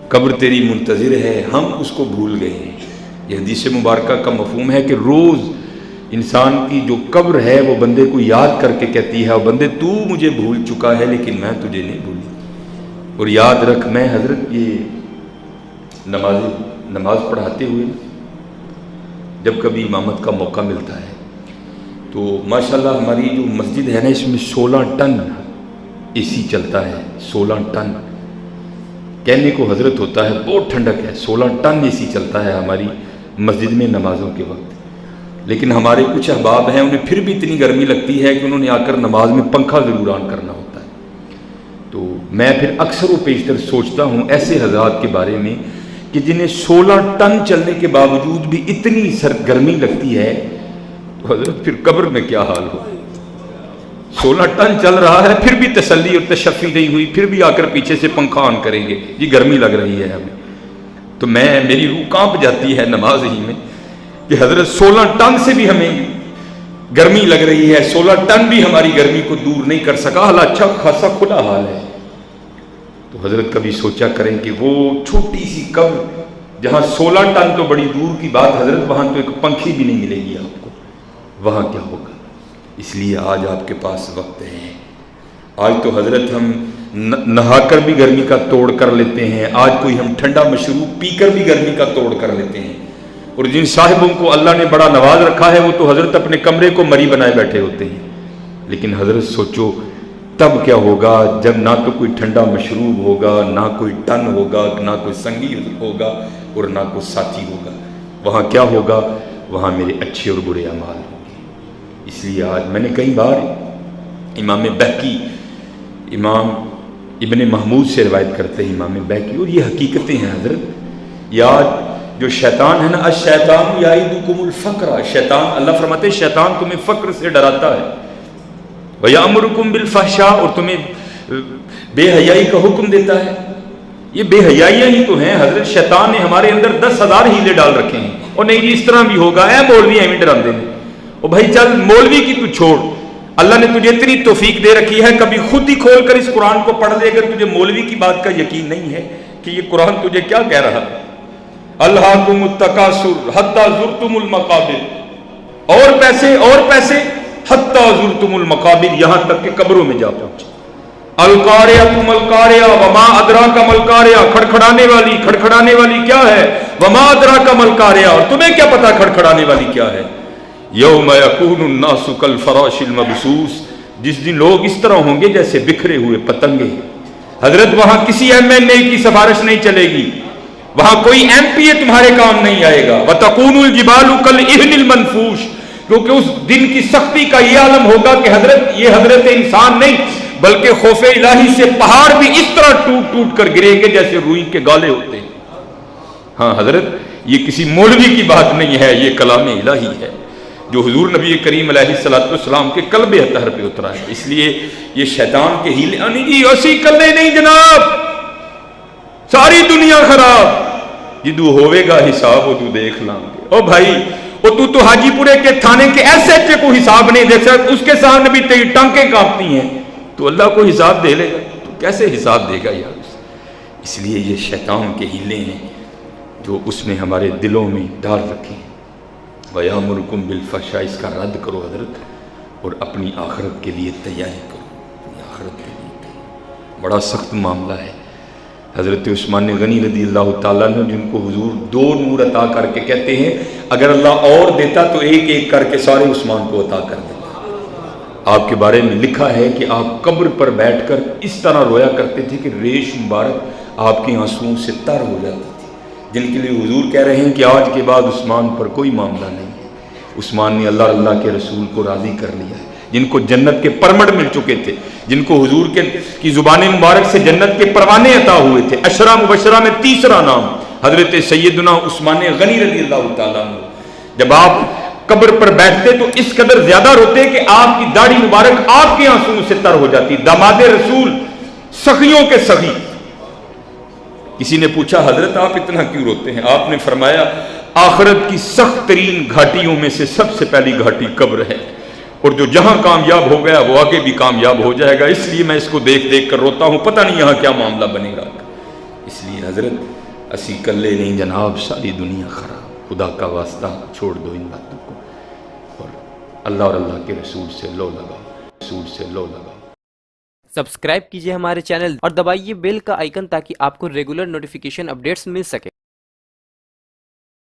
قبر تیری منتظر ہے، ہم اس کو بھول گئے ہیں۔ یہ حدیث مبارکہ کا مفہوم ہے کہ روز انسان کی جو قبر ہے وہ بندے کو یاد کر کے کہتی ہے، اور بندے تو مجھے بھول چکا ہے لیکن میں تجھے نہیں بھولی، اور یاد رکھ میں حضرت یہ نماز پڑھاتے ہوئے جب کبھی امامت کا موقع ملتا ہے تو ماشاءاللہ ہماری جو مسجد ہے نا اس میں 16 ٹن اے سی چلتا ہے۔ 16 ٹن کہنے کو حضرت ہوتا ہے، بہت ٹھنڈک ہے، 16 ٹن اے سی چلتا ہے ہماری مسجد میں نمازوں کے وقت۔ لیکن ہمارے کچھ احباب ہیں انہیں پھر بھی اتنی گرمی لگتی ہے کہ انہوں نے آ کر نماز میں پنکھا ضرور آن کرنا ہوتا ہے۔ تو میں پھر اکثر و بیشتر سوچتا ہوں ایسے حضرات کے بارے میں کہ جنہیں 16 ٹن چلنے کے باوجود بھی اتنی گرمی لگتی ہے، تو حضرت پھر قبر میں کیا حال ہو۔ 16 ٹن چل رہا ہے پھر بھی تسلی اور تشفی نہیں ہوئی، پھر بھی آ کر پیچھے سے پنکھا آن کریں گے، یہ گرمی لگ رہی ہے ہمیں۔ تو میری روح کانپ جاتی ہے نماز ہی میں کہ حضرت 16 ٹن سے بھی ہمیں گرمی لگ رہی ہے، 16 ٹن بھی ہماری گرمی کو دور نہیں کر سکا، حال اچھا خاصا کھلا حال ہے۔ تو حضرت کبھی سوچا کریں کہ وہ چھوٹی سی قبر جہاں 16 ٹن تو بڑی دور کی بات حضرت، وہاں تو ایک پنکھی بھی نہیں ملے گی آپ کو، وہاں کیا ہوگا۔ اس لیے آج آپ کے پاس وقت ہے۔ آج تو حضرت ہم نہا کر بھی گرمی کا توڑ کر لیتے ہیں، آج کوئی ہم ٹھنڈا مشروب پی کر بھی گرمی کا توڑ کر لیتے ہیں، اور جن صاحبوں کو اللہ نے بڑا نواز رکھا ہے وہ تو حضرت اپنے کمرے کو مری بنائے بیٹھے ہوتے ہیں۔ لیکن حضرت سوچو تب کیا ہوگا جب نہ تو کوئی ٹھنڈا مشروب ہوگا، نہ کوئی ٹن ہوگا، نہ کوئی سنگی ہوگا، اور نہ کوئی ساتھی ہوگا۔ وہاں کیا ہوگا؟ وہاں میرے اچھے اور برے اعمال ہوں گے۔ اس لیے آج میں نے کئی بار امام بہقی، امام ابن محمود سے روایت کرتے ہیں امام بہقی، اور یہ حقیقتیں ہیں حضرت۔ یہ آج جو شیطان ہے نا، الشیطان یعدکم الفقر، شیطان، اللہ فرماتے ہیں شیطان تمہیں فقر سے ڈراتا ہے، وَيَأْمُرُكُمْ بِالْفَحْشَاءِ، اور تمہیں بے حیائی کا حکم دیتا ہے۔ یہ بے حیائیاں ہی تو ہیں حضرت، شیطان نے ہمارے اندر 10,000 ہیلے ڈال رکھے ہیں، اور نہیں جی اس طرح بھی ہوگا، اے مولوی ایویں ڈراندے نے، اور بھائی چل مولوی کی تو چھوڑ، اللہ نے تجھے اتنی توفیق دے رکھی ہے، کبھی خود ہی کھول کر اس قرآن کو پڑھ لے، اگر تجھے مولوی کی بات کا یقین نہیں ہے کہ یہ قرآن تجھے کیا کہہ رہا ہے، الہاکم التکاثر حتی زرتم المقابر، اور پیسے حتی زرتم المقابر، یہاں تک کہ قبروں میں جا پہنچے۔ القاریہ ملقاریہ وما ادراک ملقاریہ، کھڑکھڑانے والی کیا ہے، وما ادراک ملقاریہ، اور تمہیں کیا پتا کھڑکھڑانے والی کیا ہے۔ یوم یکون الناس کالفراش المبثوث، جس دن لوگ اس طرح ہوں گے جیسے بکھرے ہوئے پتنگے۔ حضرت وہاں کسی MNA کی سفارش نہیں چلے گی، وہاں کوئی MPA تمہارے کام نہیں آئے گا۔ وتکون الجبال کالعہن المنفوش، کیونکہ اس دن کی سختی کا یہ عالم ہوگا کہ حضرت یہ حضرت انسان نہیں بلکہ خوف الہی سے پہاڑ بھی اس طرح ٹوٹ ٹوٹ کر گریں گے جیسے روئی کے گالے ہوتے ہیں۔ ہاں حضرت یہ کسی مولوی کی بات نہیں ہے، یہ کلام الہی ہے جو حضور نبی کریم علیہ الصلوۃ والسلام کے قلب اطہر پہ اترا ہے۔ اس لیے یہ شیطان کے ہیلے جی اسی کلے نہیں جناب، ساری دنیا خراب، جدو ہوئے گا حساب وہ تو دیکھ لیں گے۔ او بھائی وہ تو حاجی پورے کے تھانے کے SHO کو حساب نہیں دے سکتا، اس کے سامنے بھی تیری ٹانکیں کانپتی ہیں، تو اللہ کو حساب دے لے گا تو کیسے حساب دے گا یار۔ اس لیے یہ شیطان کے ہیلے ہیں جو اس نے ہمارے دلوں میں ڈال رکھے ہیں۔ وَيَأْمُرُكُمْ بِالْفَحْشَاءِ، اس کا رد کرو حضرت، اور اپنی آخرت کے لیے تیاری کرو، اپنی آخرت کے لیے تیاری۔ بڑا سخت معاملہ ہے۔ حضرت عثمان غنی رضی اللہ تعالیٰ عنہ جن کو حضور 2 نور عطا کر کے کہتے ہیں اگر اللہ اور دیتا تو ایک ایک کر کے سارے عثمان کو عطا کر دیتا۔ آپ کے بارے میں لکھا ہے کہ آپ قبر پر بیٹھ کر اس طرح رویا کرتے تھے کہ ریش مبارک آپ کے آنسوؤں سے تر ہو جاتی تھی، جن کے لیے حضور کہہ رہے ہیں کہ آج کے بعد عثمان پر کوئی معاملہ نہیں ہے۔ عثمان نے اللہ کے رسول کو راضی کر لیا ہے، جن کو جنت کے پرمٹ مل چکے تھے، جن کو حضور کی زبان مبارک سے جنت کے پروانے عطا ہوئے تھے۔ عشرہ مبشرہ میں تیسرا نام حضرت سیدنا عثمان غنی رضی اللہ تعالیٰ عنہ۔ جب آپ قبر پر بیٹھتے تو اس قدر زیادہ روتے کہ آپ کی داڑھی مبارک آپ کے آنسوؤں سے تر ہو جاتی۔ داماد رسول، سخیوں کے سخی۔ کسی نے پوچھا حضرت آپ اتنا کیوں روتے ہیں؟ آپ نے فرمایا آخرت کی سخت ترین گھاٹیوں میں سے سب سے پہلی گھاٹی قبر ہے، اور جو جہاں کامیاب ہو گیا وہ آگے بھی کامیاب ہو جائے گا، اس لیے میں اس کو دیکھ دیکھ کر روتا ہوں، پتہ نہیں یہاں کیا معاملہ بنے گا۔ اس لیے حضرت اسی کلے نہیں جناب، ساری دنیا خراب، خدا کا واسطہ چھوڑ دو ان باتوں کو، اور اللہ اور اللہ کے رسول سے لو لگاؤ، رسول سے لو لگاؤ۔ سبسکرائب کیجئے ہمارے چینل اور دبائیے بیل کا آئیکن تاکہ آپ کو ریگولر نوٹیفیکیشن اپڈیٹس مل سکے۔